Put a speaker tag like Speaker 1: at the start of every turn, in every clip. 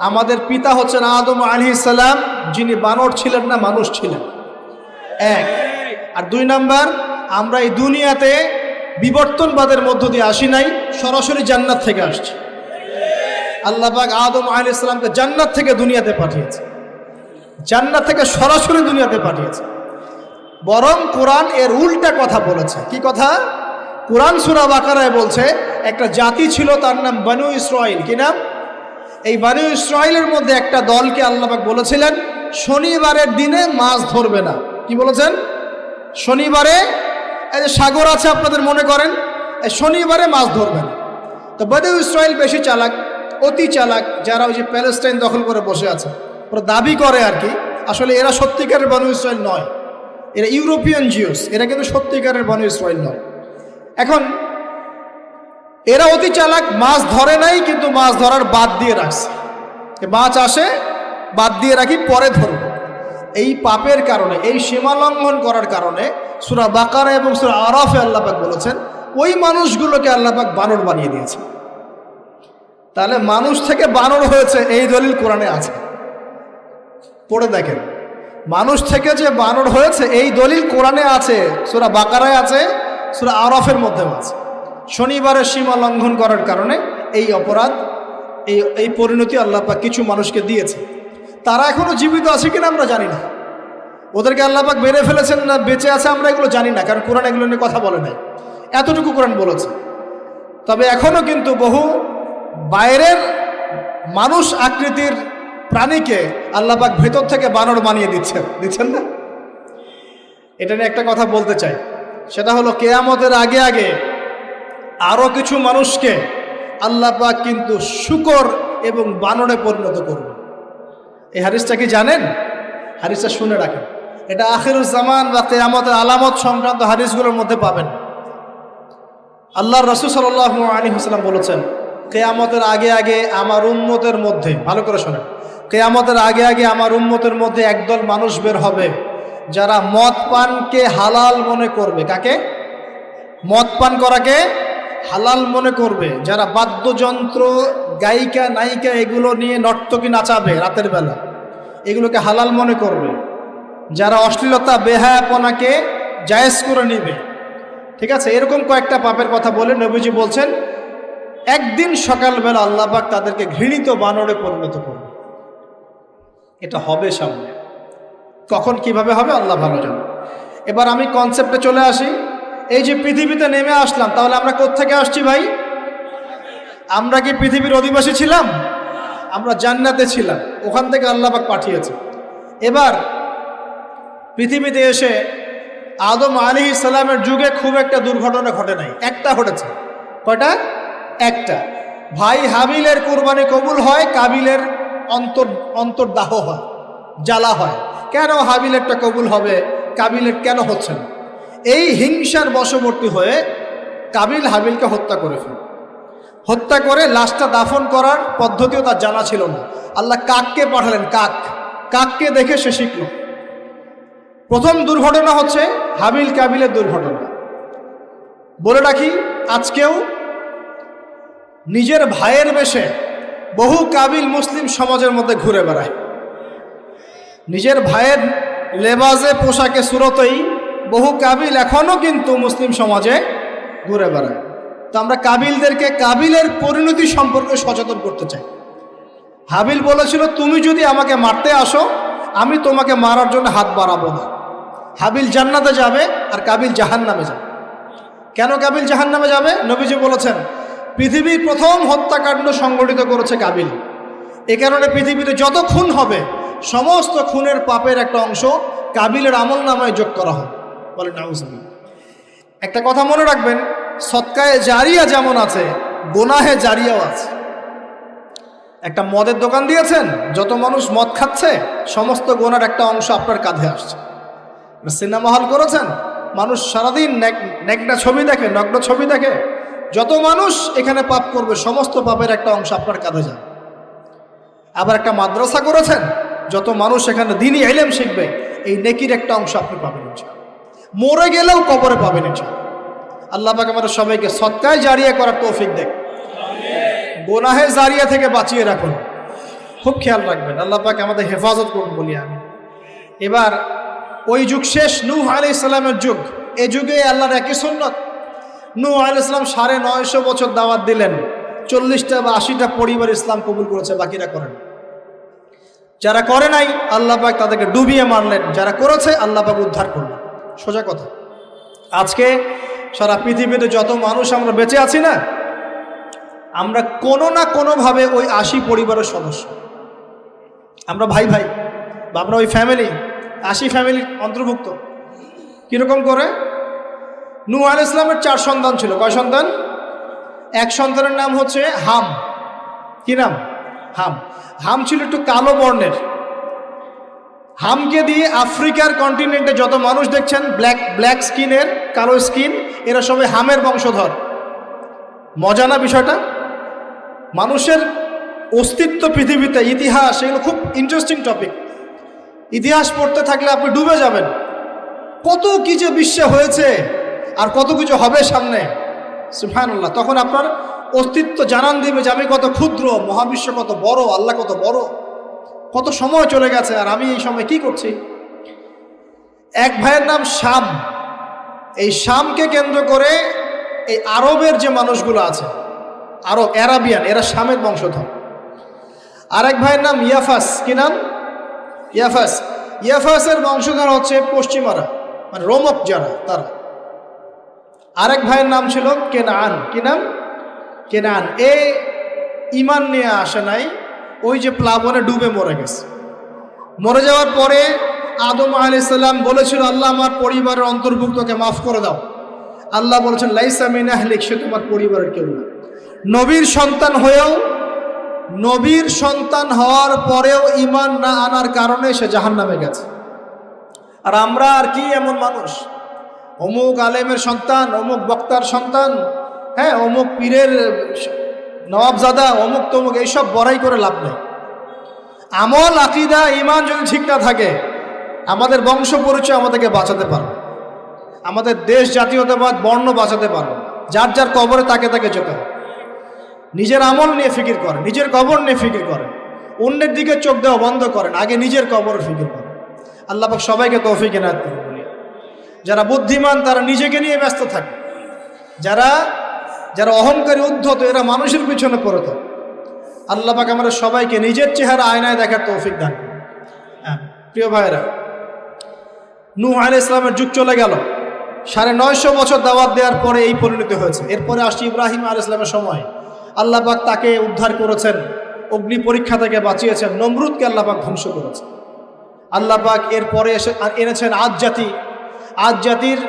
Speaker 1: আমাদের পিতা হচ্ছেন আদম আলাইহিস সালাম, যিনি বানর ছিলেন না, মানুষ ছিলেন। এক। আর দুই নাম্বার, আমরা এই দুনিয়াতে বিবর্তনবাদের মধ্য দিয়ে আসি নাই, সরাসরি জান্নাত থেকে আসছি। আল্লাহ পাক আদম আলাইহিস সালামকে জান্নাত থেকে দুনিয়াতে পাঠিয়েছে, জান্নাত থেকে সরাসরি দুনিয়াতে পাঠিয়েছে। বরং কোরআন এর উল্টা কথা বলেছে। কি কথা? কোরআন সূরা বাকারায় বলছে একটা জাতি ছিল, তার নাম বনু ইসরাইল। কি নাম? এই বনু ইসরাইলের মধ্যে একটা দলকে আল্লাহ পাক বলেছিলেন শনিবারের দিনে মাছ ধরবে না। কি বলেছেন? শনিবারে, এই যে সাগর আছে আপনাদের মনে করেন, এই শনিবারে মাছ ধরবে না। তো বনু ইসরাইল বেশি চালাক, অতি চালাক, যারা ওই যে প্যালেস্টাইন দখল করে বসে আছে, ওরা দাবি করে আর কি, আসলে এরা সত্যিকারের বনু ইসরাইল নয়, এরা ইউরোপিয়ান জিউস, এরা কিন্তু সত্যিকারের বনু ইসরাইল নয়। এখন এরা অতি চালাক, মাছ ধরে নাই, কিন্তু মাছ ধরার বাদ দিয়ে রাখছে। মাছ আসে, বাদ দিয়ে রাখি, পরে ধরব। এই পাপের কারণে, এই সীমা লঙ্ঘন করার কারণে সূরা বাকারা এবং সূরা আরাফে আল্লাহ পাক বলেছেন ওই মানুষগুলোকে আল্লাহ পাক বানর বানিয়ে দিয়েছে। তাহলে মানুষ থেকে বানর হয়েছে, এই দলিল কোরআনে আছে, পড়ে দেখেন। মানুষ থেকে যে বানর হয়েছে এই দলিল কোরআনে আছে, সূরা বাকারায় আছে, সূরা আরাফের মধ্যেও আছে। শনিবারের সীমা লঙ্ঘন করার কারণে এই অপরাধ, এই পরিণতি আল্লাহ পাক কিছু মানুষকে দিয়েছে। তারা এখনো জীবিত আছে কিনা আমরা জানি না, ওদেরকে আল্লাহ পাক মেরে ফেলেছেন না বেঁচে আছে আমরা এগুলো জানি না, কারণ কোরআন এগুলো নিয়ে কথা বলে নাই। এতটুকু কোরআন বলেছে। তবে এখনো কিন্তু বহু বাইরের মানুষ আকৃতির প্রাণীকে আল্লাহ পাক ভেতর থেকে বানর বানিয়ে দিচ্ছেন না। এটা নিয়ে একটা কথা বলতে চাই, সেটা হলো কিয়ামতের আগে আগে আরো কিছু মানুষকে আল্লাহ পাক কিন্তু শূকর এবং বানরে পরিণত করবে। এই হাদিসটা কি জানেন? হাদিসটা শুনে রাখেন, এটা আখিরুজ জামান বা কিয়ামতের আলামত সংক্রান্ত হাদিসগুলোর মধ্যে পাবেন। আল্লাহর রাসূল সাল্লাল্লাহু আলাইহি ওয়াসাল্লাম বলেছেন কিয়ামতের আগে আগে আমার উম্মতের মধ্যে, ভালো করে শোনেন, কিয়ামতের আগে আগে আমার উম্মতের মধ্যে একদল মানুষ বের হবে যারা মদ পানকে হালাল মনে করবে। কাকে? মদ পান করাকে হালাল মনে করবে। যারা বাদ্যযন্ত্র, গায়িকা, নায়িকা এগুলো নিয়ে নর্তকী নাচাবে রাতের বেলা, এগুলোকে হালাল মনে করবে। যারা অশ্লীলতা, বেহায়াপনাকে জায়েজ করে নিবে। ঠিক আছে, এরকম কয়েকটা পাপের কথা বলে নবীজি বলছেন একদিন সকালবেলা আল্লাহ পাক তাদেরকে ঘৃণিত বানরে পরিণত করবে। এটা হবে সামনে, কখন কিভাবে হবে আল্লাহ ভালো জানে। এবার আমি কনসেপ্টে চলে আসি। এই যে পৃথিবীতে নেমে আসলাম, তাহলে আমরা কোত্থেকে আসছি ভাই? আমরা কি পৃথিবীর অধিবাসী ছিলাম? আমরা জান্নাতে ছিলাম, ওখান থেকে আল্লাহ পাক পাঠিয়েছে। এবার পৃথিবীতে এসে আদম আলাইহিস সালামের যুগে খুব একটা দুর্ঘটনা ঘটে নাই, একটা ঘটেছে। কয়টা? একটা। ভাই হাবিলের কুরবানি কবুল হয়, কাবিলের অন্তর্দাহ হয়, জ্বালা হয়। কেন হাবিলেরটা কবুল হবে, কাবিলের কেন হচ্ছে না? এই হিংসার বশবর্তী হয়ে কাবিল হাবিলকে হত্যা করে ফেলে। হত্যা করে লাশটা দাফন করার পদ্ধতিও তার জানা ছিল না। আল্লাহ কাককে পাঠালেন, কাককে দেখে সে শিখল। প্রথম দুর্ঘটনা হচ্ছে হাবিল কাবিলের দুর্ঘটনা। বলে রাখি, আজকেও নিজের ভাইয়ের বেশে বহু কাবিল মুসলিম সমাজের মধ্যে ঘুরে বেড়ায়। নিজের ভাইয়ের লেবাসে, পোশাকে, সুরতেই বহু কাবিল এখনো কিন্তু মুসলিম সমাজে ঘুরে বেড়ায়। তো আমরা কাবিলদেরকে কাবিলের পরিণতি সম্পর্কে সচেতন করতে চাই। হাবিল বলেছিল তুমি যদি আমাকে মারতে আসো, আমি তোমাকে মারার জন্য হাত বাড়াবো না। হাবিল জান্নাতে যাবে আর কাবিল জাহান্নামে যাবে। কেন কাবিল জাহান্নামে যাবে? নবীজি বলেছেন পৃথিবীর প্রথম হত্যাকাণ্ড সংগঠিত করেছে কাবিল। এ কারণে পৃথিবীতে যত খুন হবে সমস্ত খুনের পাপের একটা অংশ কাবিলের আমল নামায় যোগ করা হয়। বলে নাউজুবিল্লাহ। একটা কথা মনে রাখবেন, সদকায়ে জারিয়া যেমন আছে, গুনাহে জারিয়াও আছে। একটা মদের দোকান দিয়েছেন, যত মানুষ মদ খাচ্ছে সমস্ত গুনার একটা অংশ আপনার কাঁধে আসছে। সিনেমা হল করেছেন, মানুষ সারাদিন নেকড়া ছবি দেখে, নগ্ন ছবি দেখে, যত মানুষ এখানে পাপ করবে সমস্ত পাপের একটা অংশ আপনার কাঁধে যায়। আবার একটা মাদ্রাসা করেছেন, যত মানুষ এখানে দ্বীনি ইলম শিখবে এই নেকির একটা অংশ আপনি পাবেন ইনশাআল্লাহ। মরে গেলেও কবরে পাবেন ইনশাআল্লাহ। আল্লাহ পাক আমাদের সবাইকে সদকায়ে জারিয়া করার তৌফিক দেন, গুনাহে জারিয়া থেকে বাঁচিয়ে রাখুন। খুব খেয়াল রাখবেন, আল্লাহ পাক আমাদের হেফাজত করুন বলি আমি। এবার ওই যুগ শেষ, নূহ আলাইহিস সালামের যুগ। এই যুগে আল্লাহর একই সুন্নত। নূহ আলাইহিস সালাম 950 বছর দাওয়াত দিলেন, 40টা বা 80টা পরিবার ইসলাম কবুল করেছে, বাকিরা করেন। যারা করে নাই আল্লাহ পাক তাদেরকে ডুবিয়ে মারলেন, যারা করেছে আল্লাহ পাক উদ্ধার করলেন। সোজা কথা। আজকে সারা পৃথিবীতে যত মানুষ আমরা বেঁচে আছি না, আমরা কোনো না কোনোভাবে ওই 80 পরিবারের সদস্য। আমরা ভাই ভাই বা আমরা ওই ফ্যামিলি, 80 ফ্যামিলির অন্তর্ভুক্ত। কীরকম করে? নূহ আলাইহিস সালামের 4 সন্তান ছিল। কয় সন্তান? এক সন্তানের নাম হচ্ছে হাম। কি নাম? হাম। হাম ছিল একটু কালো বর্ণের। হামকে দিয়ে আফ্রিকার কন্টিনেন্টে যত মানুষ দেখছেন ব্ল্যাক স্কিনের, কালো স্কিন, এরা সবাই হামের বংশধর। মজা না বিষয়টা? মানুষের অস্তিত্ব পৃথিবীতে, ইতিহাস, এগুলো খুব ইন্টারেস্টিং টপিক। ইতিহাস পড়তে থাকলে আপনি ডুবে যাবেন। কত কি যে বিশ্বে হয়েছে আর কত কিছু হবে সামনে, সুবহানাল্লাহ। তখন আপনার অস্তিত্ব জানান দিবে যে আমি কত ক্ষুদ্র, মহাবিশ্ব কত বড়, আল্লাহ কত বড়, কত সময় চলে গেছে আর আমি এই সময় কি করছি। এক ভাইয়ের নাম শাম। এই শামকে কেন্দ্র করে এই আরবের যে মানুষগুলো আছে, আরব, অ্যারাবিয়ান, এরা শামের বংশধর। আরেক ভাইয়ের নাম ইয়াফাস। কি নাম? ইয়াফাস। ইয়াফাসের বংশধর হচ্ছে পশ্চিমারা, মানে রোমক যারা, তারা। আরেক ভাইয়ের নাম ছিল কেনান। কি নাম? কেনান। এ ইমান নিয়ে আসে নাই, ওই যে প্লাবনে ডুবে মরে গেছে। মরে যাওয়ার পরে আদম আলাইহিস সালাম বলেছিল, আল্লাহ আমার পরিবারের অন্তর্ভুক্তকে মাফ করে দাও। আল্লাহ বলেছেন, লাইসা মিন আহলিক, সে তোমার পরিবারের কেউ না। নবীর সন্তান হয়েও, নবীর সন্তান হওয়ার পরেও ইমান না আনার কারণে সে জাহান্নামে গেছে। আর আমরা আর কি এমন মানুষ, অমুক আলেমের সন্তান, অমুক বক্তার সন্তান, হ্যাঁ, অমুক পীরের নবাবজাদা, অমুক তমুক, এইসব বড়াই করে লাভ নেই। আমল, আকীদা, ঈমান যদি ঠিক না থাকে, আমাদের বংশ পরিচয় আমাদেরকে বাঁচাতে পারবে, আমাদের দেশ, জাতীয়তাবাদ, বর্ণ বাঁচাতে পারবে। যার যার কবরে তাকে তাকে যেতে হবে। নিজের আমল নিয়ে ফিকির করেন, নিজের কবর নিয়ে ফিকির করেন, অন্যের দিকে চোখ দেওয়া বন্ধ করেন, আগে নিজের কবরে ফিকির করেন। আল্লাহ পাক সবাইকে তৌফিক এনায়েত করুন বলি। যারা বুদ্ধিমান তারা নিজেকে নিয়ে ব্যস্ত থাকে, যারা অহংকারী, উদ্ধত, এরা মানুষের পিছনে পড়ে থাকে। আল্লাহ পাক আমরা সবাইকে নিজের চেহারা আয়নায় দেখার তৌফিক দান করুন। হ্যাঁ প্রিয় ভাইরা, নূহ আলাইহিস সালামের যুগ চলে গেল। 950 বছর দাওয়াত দেওয়ার পরে এই পরিণতি হয়েছে। এরপরে আসছে ইব্রাহিম আলাইহিস সালামের সময়। আল্লাহ পাক তাকে উদ্ধার করেছেন, অগ্নি পরীক্ষা থেকে বাঁচিয়েছেন, নমরুদকে আল্লাহ পাক ধ্বংস করেছেন। আল্লাহ পাক এরপরে এনেছেন আদ জাতি। আদ জাতির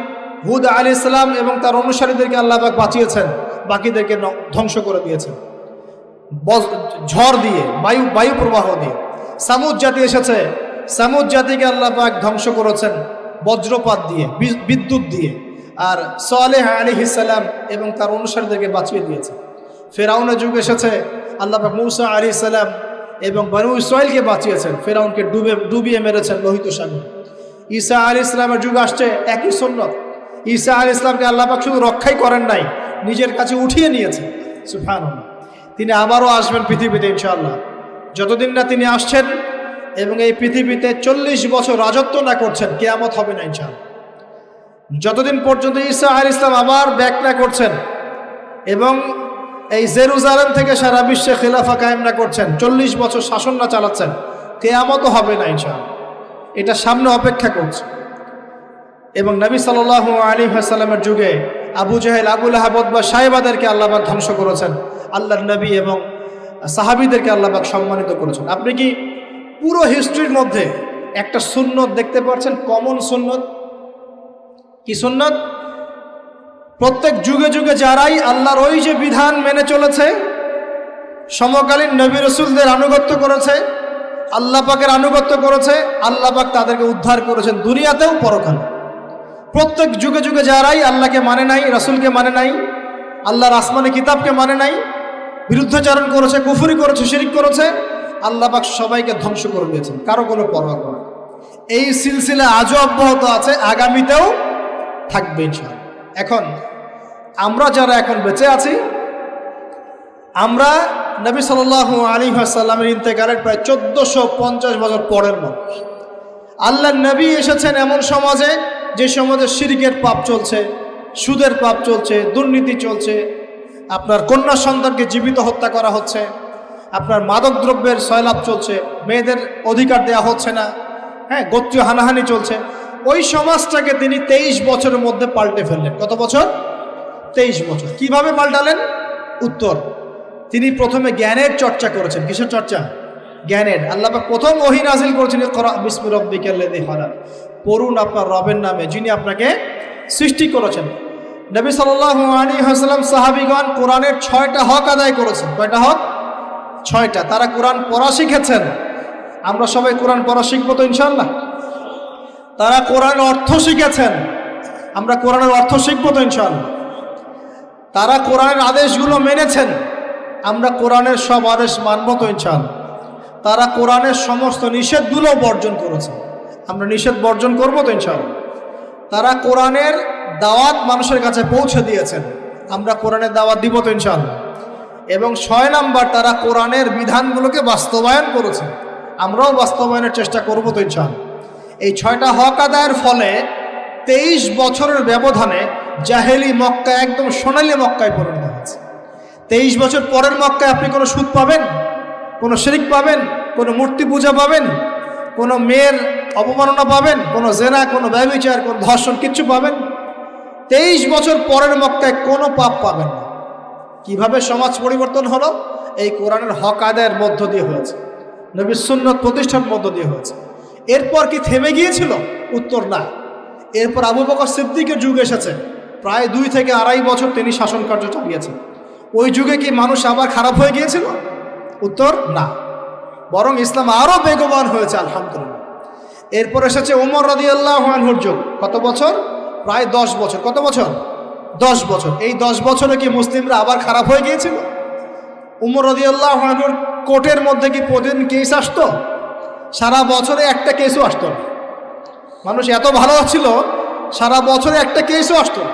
Speaker 1: হুদ আলাইহিস সালাম এবং তার অনুসারীদেরকে আল্লাহ পাক বাঁচিয়েছেন, বাকিদেরকে ধ্বংস করে দিয়েছেন ঝড় দিয়ে, বায়ু প্রবাহ দিয়ে। সামুদ জাতি এসেছে, সামুদ জাতিকে আল্লাহ পাক ধ্বংস করেছেন বজ্রপাত দিয়ে, বিদ্যুৎ দিয়ে। আর সালেহ আলাইহিস সালাম এবং তার অনুসারীদেরকে বাঁচিয়ে দিয়েছে। ফেরাউনের যুগ এসেছে, আল্লাহ পাক মূসা আলাইহিস সালাম এবং বনু ইসরাইলকে বাঁচিয়েছেন, ফেরাউনকে ডুবিয়ে মেরেছেন লোহিত সাগরে। ঈসা আলাইহিস সালামের যুগ আসছে, একই সুন্নাত। ঈসা আলাইহিস সালামকে আল্লাহ পাক শুধু রক্ষাই করেন নাই, নিজের কাছে উঠিয়ে নিয়েছেন। সুবহানাল্লাহ। তিনি আবারও আসবেন পৃথিবীতে ইনশাআল্লাহ। যতদিন না তিনি আসছেন এবং এই পৃথিবীতে 40 বছর রাজত্ব না করছেন, কিয়ামত হবে না ইনশাআল্লাহ। যতদিন পর্যন্ত ঈসা আলাইহিস সালাম আবার ব্যাক না করছেন এবং এই জেরুজালেম থেকে সারা বিশ্বে খিলাফা কায়েম না করছেন, 40 বছর শাসন না চালাচ্ছেন, কিয়ামতও হবে না ইনশাআল্লাহ। এটা সামনে অপেক্ষা করছে। এবং নবী সাল্লাল্লাহু আলাইহি ওয়াসাল্লামের যুগে আবু জাহেল, আবু লাহাব বা সাহেবাদেরকে আল্লাহ পাক ধ্বংস করেছেন, আল্লাহর নবী এবং সাহাবীদেরকে আল্লাহ পাক সম্মানিত করেছেন। আপনি কি পুরো হিস্ট্রির মধ্যে একটা সুন্নত দেখতে পাচ্ছেন, কমন সুন্নত? কি সুন্নত? প্রত্যেক যুগে যুগে যারাই আল্লাহর ওই যে বিধান মেনে চলেছে, সমকালীন নবী রাসূলদের আনুগত্য করেছে, আল্লাহ পাকের আনুগত্য করেছে, আল্লাহ পাক তাদেরকে উদ্ধার করেছেন দুনিয়াতেও পরকালে। প্রত্যেক যুগে যুগে যারাই আল্লাহকে মানে নাই, রাসূলকে মানে নাই, আল্লাহর আসমানি কিতাবকে মানে নাই, বিরুদ্ধাচরণ করেছে, কুফরি করেছে, শিরক করেছে, আল্লাহ পাক সবাইকে ধ্বংস করে দিয়েছেন, কারো কোনো পরোয়া করে না। এই সিলসিলা আজও অব্যাহত আছে, আগামীতেও থাকবে ইনশাআল্লাহ। এখন আমরা যারা এখন বেঁচে আছি, আমরা নবী সাল্লাল্লাহু আলাইহি ওয়াসাল্লামের ইন্তেকালের প্রায় 1450 বছর পরের মানুষ। আল্লাহর নবী এসেছেন এমন সমাজে যে সমাজে শিরকের পাপ চলছে, সুদের পাপ চলছে, দুর্নীতি চলছে, আপনার কন্যা সন্তানকে জীবিত হত্যা করা হচ্ছে, আপনার মাদক দ্রব্যের সয়লাভ চলছে, মেয়েদের অধিকার দেওয়া হচ্ছে না, হ্যাঁ, গোত্রীয় হানাহানি চলছে। ওই সমাজটাকে তিনি 23 বছরের মধ্যে পাল্টে ফেললেন। কত বছর? 23 বছর। কিভাবে পাল্টালেন? উত্তর, তিনি প্রথমে জ্ঞানের চর্চা করেছেন। কিসের চর্চা? জ্ঞানের। আল্লাহ পাক প্রথম ওহী নাযিল করেছেন, ইকরা বিসমি রাব্বিকাল্লাযী খালাক, পড়ুন আপনার রবের নামে যিনি আপনাকে সৃষ্টি করেছেন। নবী সাল্লাল্লাহু আলাইহি ওয়াসাল্লাম সাহাবীগণ কোরআনের 6টা হক আদায় করেছেন। কয়টা হক? 6টা। তারা কোরআন পড়া শিখেছেন। আমরা সবাই কোরআন পড়া শিখবো তো ইনশাআল্লাহ। তারা কোরআনের অর্থ শিখেছেন। আমরা কোরআনের অর্থ শিখবো তো ইনশাআল্লাহ। তারা কোরআনের আদেশগুলো মেনেছেন। আমরা কোরআনের সব আদেশ মানব তো ইনশাআল্লাহ। তারা কোরআনের সমস্ত নিষেধগুলো বর্জন করেছেন। আমরা নিষেধ বর্জন করবো তো ইনশাআল্লাহ। তারা কোরআনের দাওয়াত মানুষের কাছে পৌঁছে দিয়েছেন। আমরা কোরআনের দাওয়াত দিব তো ইনশাআল্লাহ। এবং 6 নাম্বার, তারা কোরআনের বিধানগুলোকে বাস্তবায়ন করেছেন। আমরাও বাস্তবায়নের চেষ্টা করবো তো ইনশাআল্লাহ। এই 6টা হক আদায়ের ফলে 23 বছরের ব্যবধানে জাহেলি মক্কা একদম সোনালী মক্কায় পরিণত হয়েছে। 23 বছর পরের মক্কায় আপনি কোনো সুদ পাবেন, কোনো শিরক পাবেন, কোনো মূর্তি পূজা পাবেন, কোনো মেয়ের অপমাননা পাবেন, কোনো জেনা, কোনো ব্যভিচার, কোনো ধর্ষণ, কিচ্ছু পাবেন? 23 বছর পরের মক্কায় কোনো পাপ পাবেন না। কিভাবে সমাজ পরিবর্তন হলো? এই কোরআনের হক আদায়ের মধ্য দিয়ে হয়েছে, নবীর সুন্নাত প্রতিষ্ঠার মধ্য দিয়ে হয়েছে। এরপর কি থেমে গিয়েছিল? উত্তর, না। এরপর আবু বকর সিদ্দিকের যুগ এসেছে। প্রায় 2 থেকে 2.5 বছর তিনি শাসন কার্য চালিয়েছেন। ওই যুগে কি মানুষ আবার খারাপ হয়ে গিয়েছিল? উত্তর, না। বরং ইসলাম আরও বেগবান হয়েছে, আলহামদুলিল্লাহ। এরপর এসেছে ওমর রাদিয়াল্লাহু আনহুর যুগ। কত বছর? প্রায় 10 বছর। কত বছর? 10 বছর। এই 10 বছরে কি মুসলিমরা আবার খারাপ হয়ে গিয়েছিল? ওমর রাদিয়াল্লাহু আনহুর কোর্টের মধ্যে কি প্রতিদিন কেস আসতো? সারা বছরে একটা কেসও আসতো না। মানুষ এত ভালো ছিল, সারা বছরে একটা কেসও আসতো না।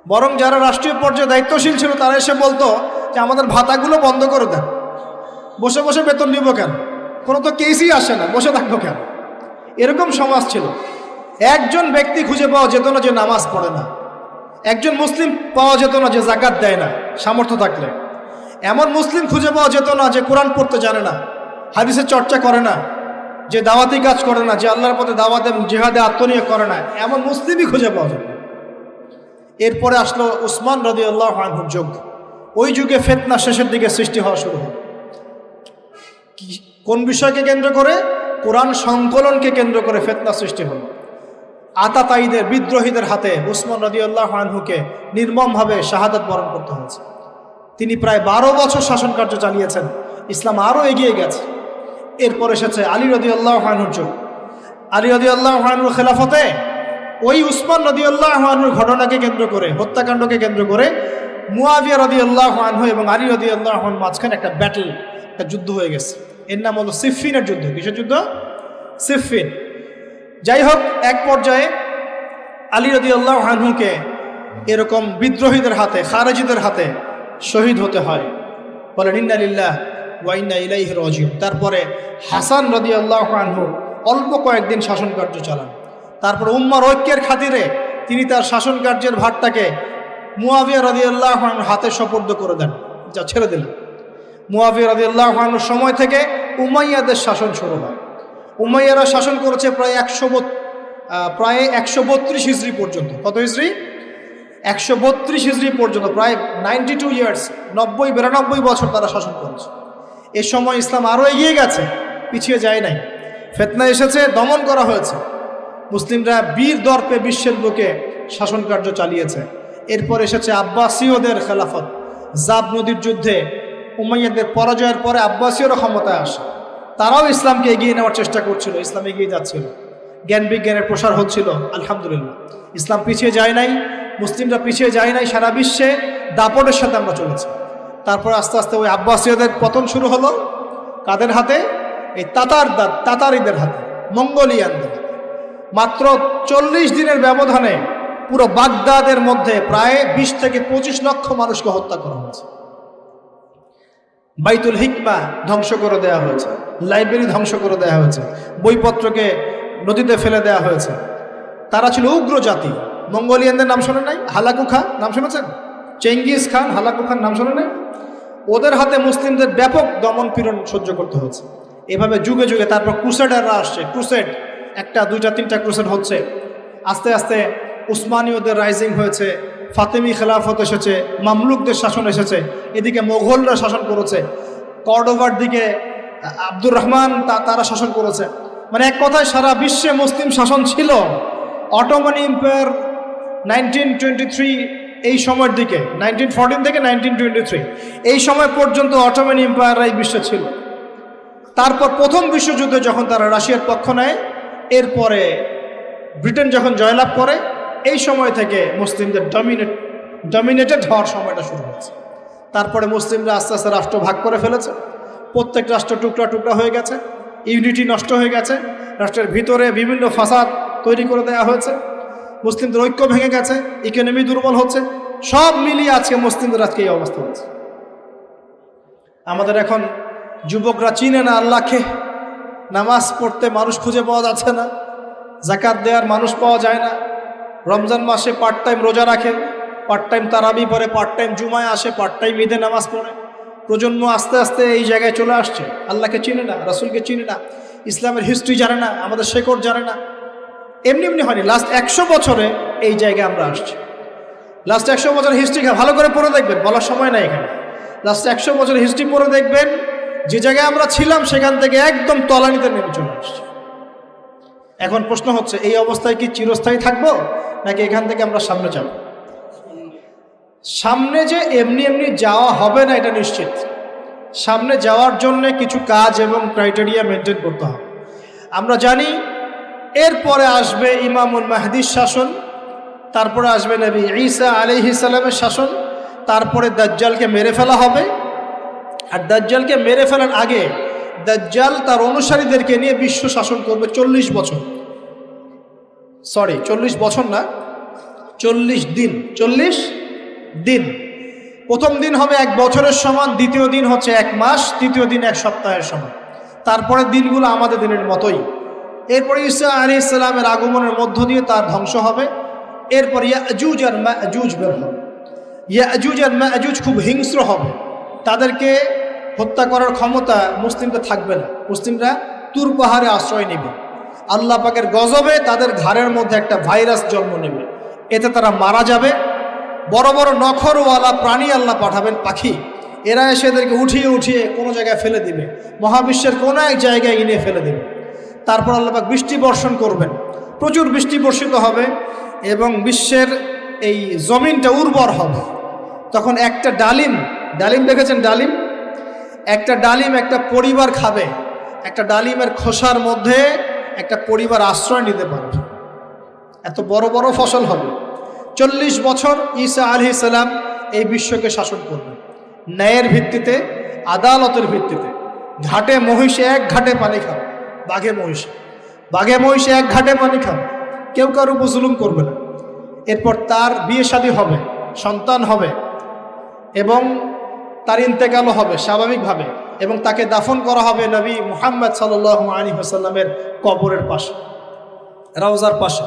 Speaker 1: বরং যারা রাষ্ট্রীয় পর্যায়ে দায়িত্বশীল ছিল তারা এসে বলতো যে আমাদের ভাতাগুলো বন্ধ করে দেন, বসে বসে বেতন নিব কেন, কোনো তো কেসই আসে না, বসে থাকবো কেন। এরকম সমাজ ছিল। একজন ব্যক্তি খুঁজে পাওয়া যেত না যে নামাজ পড়ে না, একজন মুসলিম পাওয়া যেত না যে যাকাত দেয় না সামর্থ্য থাকলে, এমন মুসলিম খুঁজে পাওয়া যেত না যে কোরআন পড়তে জানে না, হাদিসের চর্চা করে না, যে দাওয়াতি কাজ করে না, যে আল্লাহর পথে দাওয়াত এবং জিহাদে আত্মনিয়োগ করে না, এমন মুসলিমই খুঁজে পাওয়া যেত। এরপরে আসলো উসমান রাদিয়াল্লাহু আনহুর যুগ। ওই যুগে ফিতনা শেষের দিকে সৃষ্টি হওয়া শুরু হলো। কোন বিষয়কে কেন্দ্র করে? কোরআন সংকলনকে কেন্দ্র করে ফিতনা সৃষ্টি হলো। আতাতায়ীদের, বিদ্রোহীদের হাতে উসমান রাদিয়াল্লাহু আনহুকে নির্মমভাবে শাহাদাত বরণ করতে হয়েছে। তিনি প্রায় 12 বছর শাসন কার্য চালিয়েছেন। ইসলাম আরও এগিয়ে গেছে। এরপর এসেছে আলী রাদিয়াল্লাহু আনহুর যুগ। আলী রাদিয়াল্লাহু আনহুর খেলাফতে ওই উসমান রাদিয়াল্লাহু আনহুর ঘটনাকে কেন্দ্র করে, হত্যাকাণ্ডকে কেন্দ্র করে মুয়াবিয়া রাদিয়াল্লাহু আনহু এবং আলী রাদিয়াল্লাহু আনহুর মাঝখানে একটা ব্যাটল, একটা যুদ্ধ হয়ে গেছে। এর নাম হলো সিফফিনের যুদ্ধ। কিসের যুদ্ধ? সিফফিন। যাই হোক, এক পর্যায়ে আলী রাদিয়াল্লাহু আনহুকে এরকম বিদ্রোহীদের হাতে, খারেজিদের হাতে শহীদ হতে হয়। বলেন ইন্না লিল্লাহ ওয়া ইন্না ইলাইহি রাজিউন। তারপরে হাসান রাদিয়াল্লাহু আনহু অল্প কয়েকদিন শাসন কার্য চালান। তারপর উম্মার ঐক্যের খাতিরে তিনি তার শাসন কার্যের ভারটাকে মুয়াবিয়া রাদিয়াল্লাহু আনহুর হাতে সোপর্দ করে দেন, যা ছেড়ে দিলেন। মুয়াবিয়া রাদিয়াল্লাহু আনহুর সময় থেকে উমাইয়াদের শাসন শুরু হয়। উমাইয়ারা শাসন করেছে প্রায় 132 হিজরি পর্যন্ত। কত হিজরি? 132 হিজরি পর্যন্ত, প্রায় 92 ইয়ার্স, 90-92 বছর তারা শাসন করেছে। এ সময় ইসলাম আরও এগিয়ে গেছে, পিছিয়ে যায় নাই। ফিতনা এসেছে, দমন করা হয়েছে। মুসলিমরা বীর দর্পে বিশ্বের বুকে শাসন কার্য চালিয়েছে। এরপর এসেছে আব্বাসীয়দের খেলাফত। জাব নদীর যুদ্ধে উমাইয়াদের পরাজয়ের পরে আব্বাসীয়রা ক্ষমতায় আসে। তারাও ইসলামকে এগিয়ে নেওয়ার চেষ্টা করছিল, ইসলাম এগিয়ে যাচ্ছিল, জ্ঞান বিজ্ঞানের প্রসার হচ্ছিল। আলহামদুলিল্লাহ, ইসলাম পিছিয়ে যায় নাই, মুসলিমরা পিছিয়ে যায় নাই। সারা বিশ্বে দাপটের সাথে আমরা চলেছি। তারপর আস্তে আস্তে ওই আব্বাসীয়দের পতন শুরু হলো। কাদের হাতে? এই তাতারিদের হাতে, মঙ্গোলিয়ানদের হাতে। মাত্র 40 দিনের ব্যবধানে পুরো বাগদাদের মধ্যে প্রায় 20 থেকে 25 লক্ষ মানুষকে হত্যা করা হয়েছে। বাইতুল হিকমা ধ্বংস করে দেওয়া হয়েছে, লাইব্রেরি ধ্বংস করে দেওয়া হয়েছে, বইপত্রকে নদীতে ফেলে দেওয়া হয়েছে। তারা ছিল উগ্র জাতি। মঙ্গোলিয়ানদের নাম শোনেন নাই? হালাকু খান নাম শুনেছেন? চেঙ্গিস খান, হালাকু খান নাম শোনেন নাই? ওদের হাতে মুসলিমদের ব্যাপক দমন পীড়ন সহ্য করতে হচ্ছে। এভাবে যুগে যুগে তারপর ক্রুসেডাররা আসছে। ক্রুসেড, একটা দুইটা তিনটা ক্রুসেড হচ্ছে। আস্তে আস্তে উসমানীয়দের রাইজিং হয়েছে, ফাতেমি খেলাফত এসেছে, মামলুকদের শাসন এসেছে, এদিকে মোগলরা শাসন করেছে, কর্ডোভার দিকে আব্দুর রহমান তারা শাসন করেছে। মানে এক কথায় সারা বিশ্বে মুসলিম শাসন ছিল। অটোমান এম্পায়ার 1923 এই সময়ের দিকে, 1914 থেকে 1923 এই সময় পর্যন্ত অটোমান এম্পায়াররা এই বিশ্বে ছিল। তারপর প্রথম বিশ্বযুদ্ধে যখন তারা রাশিয়ার পক্ষ নেয়, এরপরে ব্রিটেন যখন জয়লাভ করে, এই সময় থেকে মুসলিমদের ডমিনেটেড হওয়ার সময়টা শুরু হয়েছে। তারপরে মুসলিমরা আস্তে আস্তে রাষ্ট্র ভাগ করে ফেলেছে, প্রত্যেক রাষ্ট্র টুকরা টুকরা হয়ে গেছে, ইউনিটি নষ্ট হয়ে গেছে, রাষ্ট্রের ভিতরে বিভিন্ন ফাসাদ তৈরি করে দেওয়া হয়েছে, মুসলিমদের ঐক্য ভেঙে গেছে, ইকোনমি দুর্বল হচ্ছে। সব মিলিয়ে আজকে মুসলিমদের আজকে এই অবস্থা হচ্ছে। আমাদের এখন যুবকরা চিনে না আল্লাহকে, নামাজ পড়তে মানুষ খুঁজে পাওয়া যাচ্ছে না, যাকাত দেওয়ার মানুষ পাওয়া যায় না, রমজান মাসে পার্ট টাইম রোজা রাখে, পার্ট টাইম তারাবি পড়ে, পার্ট টাইম জুমায় আসে, পার্ট টাইম ঈদে নামাজ পড়ে। প্রজন্ম আস্তে আস্তে এই জায়গায় চলে আসছে, আল্লাহকে চিনে না, রাসূলকে চিনে না, ইসলামের হিস্ট্রি জানে না, আমাদের শেকড় জানে না। এমনি এমনি হয়নি, লাস্ট 100 বছরে এই জায়গায় আমরা আসছি। লাস্ট 100 বছরের হিস্ট্রি ভালো করে পড়ে দেখবেন, বলার সময় নাই এখানে। লাস্ট 100 বছরের হিস্ট্রি পড়ে দেখবেন, যে জায়গায় আমরা ছিলাম সেখান থেকে একদম তলানিতে নেমে চলে আসছি। এখন প্রশ্ন হচ্ছে, এই অবস্থায় কি চিরস্থায়ী থাকবো, নাকি এখান থেকে আমরা সামনে যাব? সামনে যে এমনি এমনি যাওয়া হবে না এটা নিশ্চিত। সামনে যাওয়ার জন্য কিছু কাজ এবং ক্রাইটেরিয়া মেনটেন করতে হবে। আমরা জানি এরপরে আসবে ইমামুল মাহদির শাসন, তারপরে আসবে নবী ঈসা আলাইহিস সালামের শাসন, তারপরে দাজ্জালকে মেরে ফেলা হবে। আর দাজ্জালকে মেরে ফেলার আগে দাজ্জাল তার অনুসারীদেরকে নিয়ে বিশ্ব শাসন করবে 40 বছর। 40 বছর না, 40 দিন। 40 দিন। প্রথম দিন হবে 1 বছরের সমান, দ্বিতীয় দিন হচ্ছে 1 মাস, তৃতীয় দিন 1 সপ্তাহের সমান। তারপরে দিনগুলো আমাদের দিনের মতোই। এরপরে ঈসা আলাইহিস সালামের আগমনের মধ্য দিয়ে তার ধ্বংস হবে। এরপর ইয়াজুজ আর মাজুজ বের হবে। ইয়াজুজ আর মাজুজ খুব হিংস্র হবে, তাদেরকে হত্যা করার ক্ষমতা মুসলিমদের থাকবে না। মুসলিমরা তুর পাহাড়ে আশ্রয় নেবে, আল্লাহ পাকের গজবে তাদের ঘাড়ের মধ্যে একটা ভাইরাস জন্ম নেবে, এতে তারা মারা যাবে। বড় বড় নখরওয়ালা প্রাণী আল্লাহ পাঠাবেন, পাখি, এরা এসে এদেরকে উঠিয়ে উঠিয়ে কোনো জায়গায় ফেলে দিবে, মহাবিশ্বের কোনো এক জায়গায় এনে ফেলে দেবে। তারপর আল্লাহ পাক বৃষ্টি বর্ষণ করবেন, প্রচুর বৃষ্টি বর্ষিত হবে এবং বিশ্বের এই জমিনটা উর্বর হবে। তখন একটা ডালিম দেখেছেন? ডালিম, একটা ডালিম একটা পরিবার খাবে, একটা ডালিমের খোসার মধ্যে একটা পরিবার আশ্রয় নিতে পারবে। এত বড় বড় ফসল হবে। 40 বছর ঈসা আলাইহিস সালাম এই বিশ্বকে শাসন করবেন ন্যায়ের ভিত্তিতে, আদালতের ভিত্তিতে। ঘাটে মহিষে এক ঘাটে পানি খাবে, বাঘে মহিষে এক ঘাটে পানি খাবে, কেউ কারো উপর জুলুম করবে না। এরপর তার বিয়ে শাদী হবে, সন্তান হবে এবং তার ইন্তেকালও হবে স্বাভাবিকভাবে, এবং তাকে দাফন করা হবে নবী মুহাম্মদ সাল্লাল্লাহু আলাইহি ওয়াসাল্লামের কবরের পাশে, রওজার পাশে।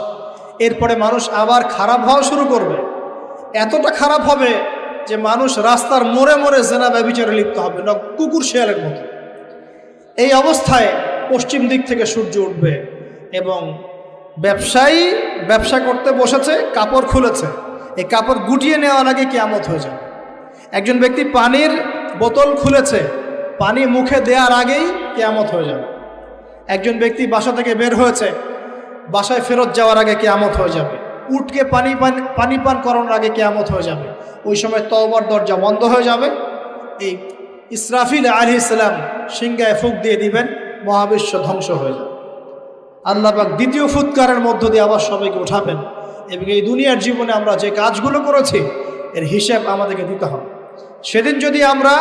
Speaker 1: এরপরে মানুষ আবার খারাপ হওয়া শুরু করবে, এতটা খারাপ হবে যে মানুষ রাস্তার মোড়ে মোড়ে জেনা ব্যভিচারে লিপ্ত হবে, কুকুর শেয়ালের মতো। এই অবস্থায় পশ্চিম দিক থেকে সূর্য উঠবে এবং ব্যবসায়ী ব্যবসা করতে বসেছে, কাপড় খুলেছে, এই কাপড় গুটিয়ে নেওয়ার আগে কিয়ামত হয়ে যাবে। একজন ব্যক্তি পানির বোতল খুলেছে, পানি মুখে দেওয়ার আগেই কিয়ামত হয়ে যাবে। একজন ব্যক্তি বাসা থেকে বের হয়েছে, বাসায় ফেরত যাওয়ার আগে কিয়ামত হয়ে যাবে। উটকে পানি পান করানোর আগে কিয়ামত হয়ে যাবে। ওই সময় তওবার দরজা বন্ধ হয়ে যাবে। এই ইসরাফিল আলাইহিস সালাম সিংহায় ফুঁক দিয়ে দিবেন, মহাবিশ্ব ধ্বংস হয়ে যাবে। আল্লাহ পাক দ্বিতীয় ফুৎকারের মধ্য দিয়ে আবার সবাইকে উঠাবেন এবং এই দুনিয়ার জীবনে আমরা যে কাজগুলো করেছি এর হিসাব আমাদেরকে দিতে হবে। সেদিন যদি আমরা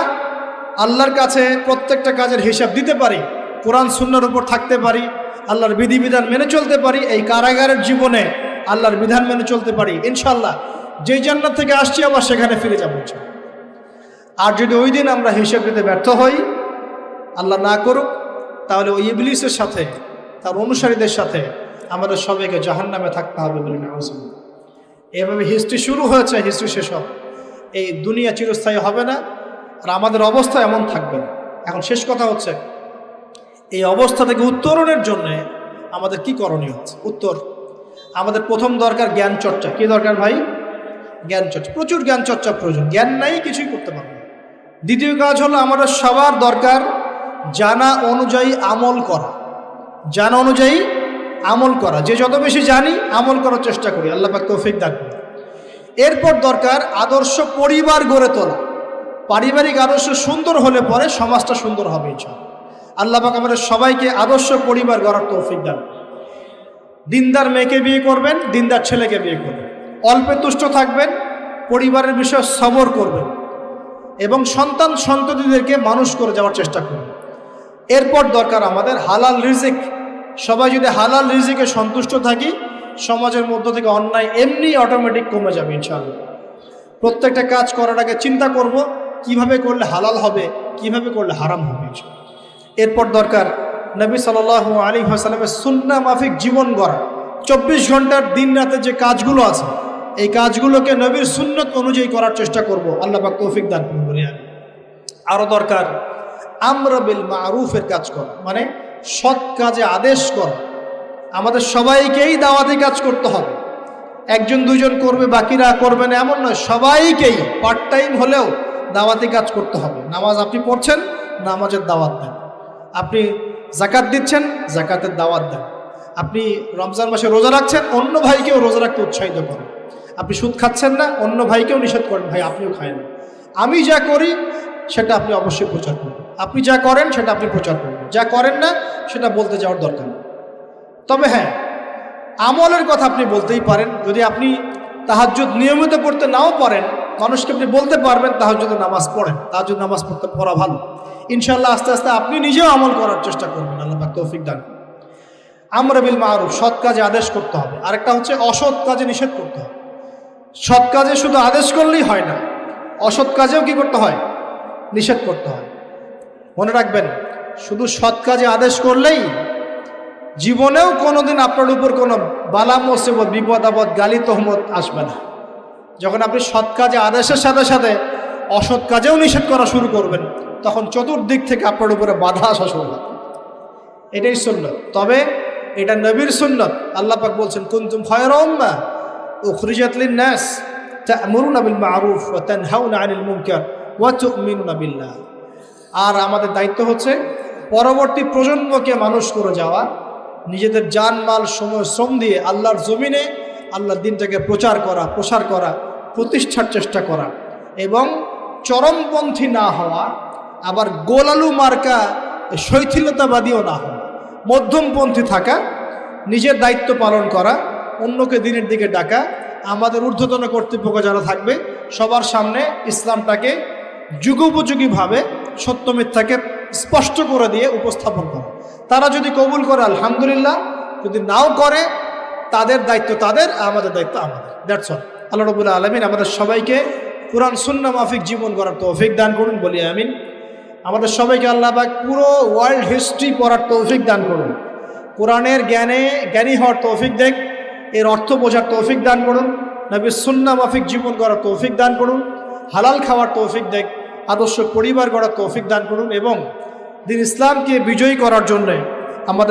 Speaker 1: আল্লাহর কাছে প্রত্যেকটা কাজের হিসাব দিতে পারি, কোরআন সুন্নাহর উপর থাকতে পারি, আল্লাহর বিধিবিধান মেনে চলতে পারি, এই কারাগারের জীবনে আল্লাহর বিধান মেনে চলতে পারি, ইনশাল্লাহ যেই জান্নাত থেকে আসছি আবার সেখানে ফিরে যাবো। আর যদি ওই দিন আমরা হিসেব দিতে ব্যর্থ হই, আল্লাহ না করুক, তাহলে ওই ইবলিসের সাথে, তার অনুসারীদের সাথে আমাদের সবাইকে জাহান্নামে থাকতে হবে বলে নাউজুবিল্লাহ। এভাবে হিস্ট্রি শুরু হয়েছে, হিস্ট্রি শেষ হবে। এই দুনিয়া চিরস্থায়ী হবে না, আর আমাদের অবস্থা এমন থাকবে না। এখন শেষ কথা হচ্ছে, এই অবস্থা থেকে উত্তরণের জন্য আমাদের কি করণীয় হচ্ছে? উত্তর, আমাদের প্রথম দরকার জ্ঞান চর্চা। কি দরকার ভাই? জ্ঞান চর্চা। প্রচুর জ্ঞান চর্চা প্রয়োজন, জ্ঞান নাই কিছুই করতে পারবে না। দ্বিতীয় কাজ হলো আমাদের সবার দরকার জানা অনুযায়ী আমল করা। জানা অনুযায়ী আমল করা, যে যত বেশি জানি আমল করার চেষ্টা করি, আল্লাহ পাক তৌফিক দান করুন। এরপর দরকার আদর্শ পরিবার গড়ে তোলা। পারিবারিক আদর্শ সুন্দর হলে পরে সমাজটা সুন্দর হবে ইনশাআল্লাহ। আল্লাহ পাক আমাদের সবাইকে আদর্শ পরিবার গড়ার তৌফিক দান। দিনদার মেয়েকে বিয়ে করবেন, দিনদার ছেলেকে বিয়ে করবেন, অল্পে তুষ্ট থাকবেন, পরিবারের বিষয়ে সবর করবেন এবং সন্তান সন্ততিদেরকে মানুষ করে যাওয়ার চেষ্টা করবেন। এরপর দরকার আমাদের হালাল রিজিক। সবাই যদি হালাল রিজিকে সন্তুষ্ট থাকি, সমাজের মধ্য থেকে অন্যায় এমনি অটোমেটিক কমে যাবে ইনশাআল্লাহ। প্রত্যেকটা কাজ করার আগে চিন্তা করব কিভাবে করলে হালাল হবে, কিভাবে করলে হারাম হবে ইনশাআল্লাহ। এরপর দরকার নবী সাল্লাল্লাহু আলাইহি ওয়াসাল্লামের সুন্নাহ মাফিক জীবন গড়া। 24 ঘন্টার দিন রাতে যে কাজগুলো আছে, এই কাজগুলোকে নবীর সুন্নত অনুযায়ী করার চেষ্টা করব, আল্লাহ পাক তৌফিক দান করুন বলি আমি। আরও দরকার আমর বিল মারুফের কাজ করা, মানে সৎ কাজে আদেশ করা। আমাদের সবাইকেই দাওয়াতি কাজ করতে হবে। একজন দুইজন করবে, বাকিরা করবে না এমন নয়, সবাইকেই পার্ট টাইম হলেও দাওয়াতি কাজ করতে হবে। নামাজ আপনি পড়ছেন, নামাজের দাওয়াত দেন। আপনি জাকাত দিচ্ছেন, জাকাতের দাওয়াত দেন। আপনি রমজান মাসে রোজা রাখছেন, অন্য ভাইকেও রোজা রাখতে উৎসাহিত করেন। আপনি সুদ খাচ্ছেন না, অন্য ভাইকেও নিষেধ করেন, ভাই আপনিও খায় না। আমি যা করি সেটা আপনি অবশ্যই প্রচার করবেন, আপনি যা করেন সেটা আপনি প্রচার করবেন, যা করেন না সেটা বলতে যাওয়ার দরকার নেই। তবে হ্যাঁ, আমলের কথা আপনি বলতেই পারেন। যদি আপনি তাহাজ্জুদ নিয়মিত পড়তে নাও পারেন, মানুষকে আপনি বলতে পারবেন তাহাজ্জুদের নামাজ পড়েন, তাহাজ্জুদ নামাজ পড়া ভালো। ইনশাআল্লাহ আস্তে আস্তে আপনি নিজেও আমল করার চেষ্টা করবেন, আল্লাহ পাক তৌফিক দান। আমর বিল মারুফ, সৎ কাজে আদেশ করতে হবে। আরেকটা হচ্ছে অসৎ কাজে নিষেধ করতে হবে। সৎ কাজে শুধু আদেশ করলেই হয় না, অসৎ কাজেও কি করতে হয়? নিষেধ করতে হয়। মনে রাখবেন, শুধু সৎ কাজে আদেশ করলেই জীবনেও কোনোদিন আপনার উপর কোনো বালা মুসিবত, বিপদ আপদ, গালি তহমত আসবে না। যখন আপনি সৎ কাজে আদেশের সাথে সাথে অসৎ কাজেও নিষেধ করা শুরু করবেন, তখন চতুর্দিক থেকে আপনার উপরে বাধা আসা শুরু হবে। এটাই সুন্নত। তবে এটা নবীর সুন্নত। আল্লাহ পাক বলছেন, কুনতুম খায়রা উম্মাহ উখরিজাত লিন-নাস তা'মুরুনা বিল মা'রুফ ওয়া তানহাউনা আনিল মুনকার ওয়া তু'মিনুনা বিল্লাহ। আর আমাদের দায়িত্ব হচ্ছে পরবর্তী প্রজন্মকে মানুষ করে যাওয়া, নিজেদের জানমাল সময় শ্রম দিয়ে আল্লাহর জমিনে আল্লাহর দিনটাকে প্রচার করা, প্রসার করা, প্রতিষ্ঠার চেষ্টা করা এবং চরমপন্থী না হওয়া, আবার গোলালু মার্কা শৈথিলতাবাদীও না হওয়া, মধ্যমপন্থী থাকা, নিজের দায়িত্ব পালন করা, অন্যকে দিনের দিকে ডাকা। আমাদের ঊর্ধ্বতন কর্তৃপক্ষ যারা থাকবে সবার সামনে ইসলামটাকে যুগোপযোগীভাবে সত্য মিথ্যাকে স্পষ্ট করে দিয়ে উপস্থাপন করা। তারা যদি কবুল করে আলহামদুলিল্লাহ, যদি নাও করে তাদের দায়িত্ব তাদের, আমাদের দায়িত্ব আমাদের। That's all. আল্লাহ রাব্বুল আলামিন আমাদের সবাইকে কুরআন সুন্নাহ মাফিক জীবন গড়ার তৌফিক দান করুন বলি আমিন। আমাদের সবাইকে আল্লাহ পাক পুরো ওয়ার্ল্ড হিস্ট্রি পড়ার তৌফিক দান করুন। কোরআনের জ্ঞানী হওয়ার তৌফিক দেখ, এর অর্থ বোঝার তৌফিক দান করুন। নবীর সুন্নাহ মাফিক জীবন গড়ার তৌফিক দান করুন। হালাল খাওয়ার তৌফিক দেখ, আদর্শ পরিবার গড়ার তৌফিক দান করুন এবং দিন ইসলামকে বিজয়ী করার জন্যে আমাদের